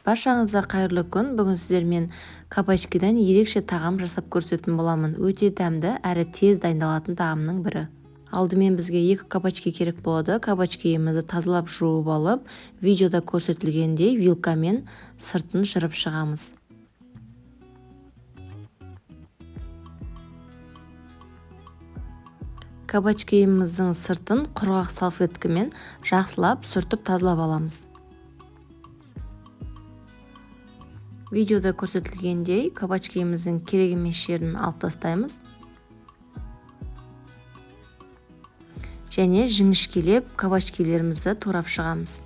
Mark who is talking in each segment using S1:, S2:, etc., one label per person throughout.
S1: Баршаңызға қайырлы күн. Бүгін сіздермен кабачкиден ерекше тағам жасап көрсететін боламын. Өте дәмді әрі тез дайындалатын тағамның бірі. Алдымен бізге 2 кабачки керек болады. Кабачкиімізді тазалап жуып алып, видеода көрсетілгендей вилкамен сыртын жырып шығамыз. Кабачкиіміздің сыртын құрғақ салфеткамен жақсылап сүртіп тазалап аламыз. Видеода көрсетілгендей кабачкиіміздің керек емес жерін алып тастаймыз. Және жіңішкелеп кабачкилерімізді турап шығамыз.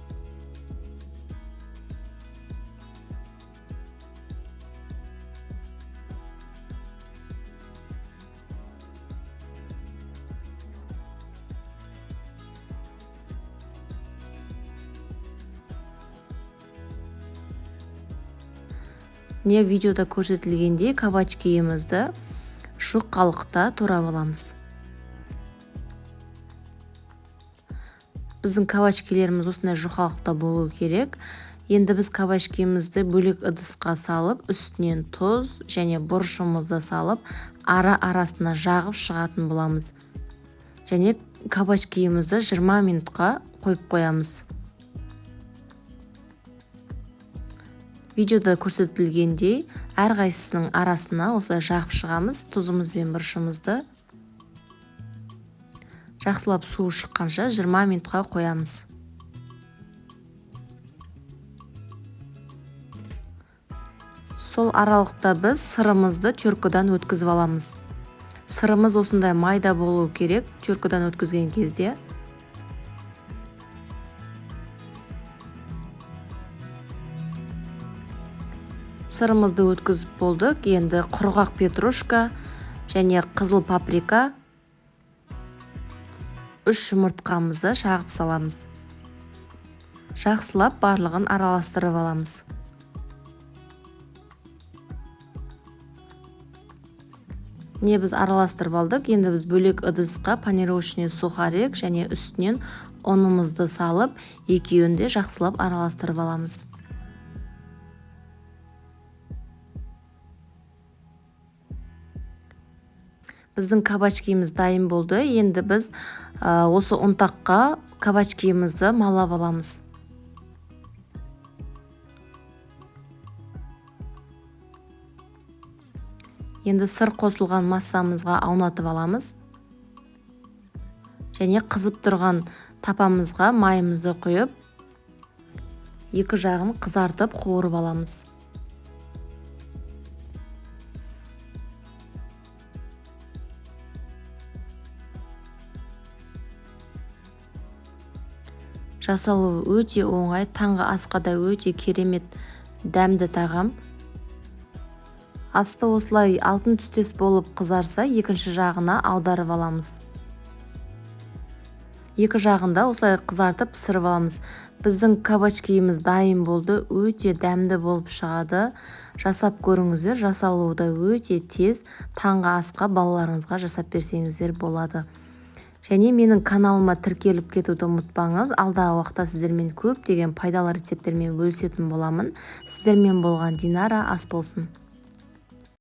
S1: Не видеода көрсетілгендей кабачкиімізді жұқалықта турап аламыз. Біздің кабачкилеріміз осындай жұқалықта болу керек. Енді біз кабачкиімізді бөлек ыдысқа салып, үстінен тұз және бұрышымызды салып, арасына жағып шығатын боламыз. Және кабачкиімізді 20 минутқа қойып қоямыз. Видеода көрсетілгендей әрқайсысының арасына осылай жағып шығамыз. Тұзымыз бен бұрышымызды жақсылап суы шыққанша 20 минутқа қоямыз. Сол аралықта біз сырымызды теркадан өткізіп аламыз. Сырымыз осындай майда болу керек теркадан өткізген кезде. Сырымызды өткізіп болдық. Енді құрғақ петрушка және қызыл паприка 3 жұмыртқамызды шағып саламыз. Жақсылап барлығын араластырып аламыз. Не біз араластырып алдық. Енді біз бөлек ыдысқа панировочный сухарик және үстінен ұнымызды салып, екеуін де жақсылап араластырып аламыз. Біздің кабачкиіміз дайын болды. Енді біз осы ұнтаққа кабачкиімізді малап аламыз. Енді сыр қосылған массамызға аунатып аламыз. Және қызып тұрған тапамызға майымызды құйып, екі жағын қызартып қуырып аламыз. Жасалуы өте оңай, таңғы асқа да өте керемет дәмді тағам. Асты осылай алтын түстес болып қызарса, екінші жағына аударып аламыз. Екі жағында осылай қызартып пісіріп аламыз. Біздің кабачкиіміз дайын болды, өте дәмді болып шығады. Жасап көріңіздер, жасалуы да өте тез. Таңғы асқа балаларыңызға жасап берсеңіздер болады. Және менің каналыма тіркеліп кетуді ұмытпаңыз. Алдағы уақытта сіздермен көптеген пайдалы рецептермен бөлісетін боламын. Сіздермен болған Динара ас болсын.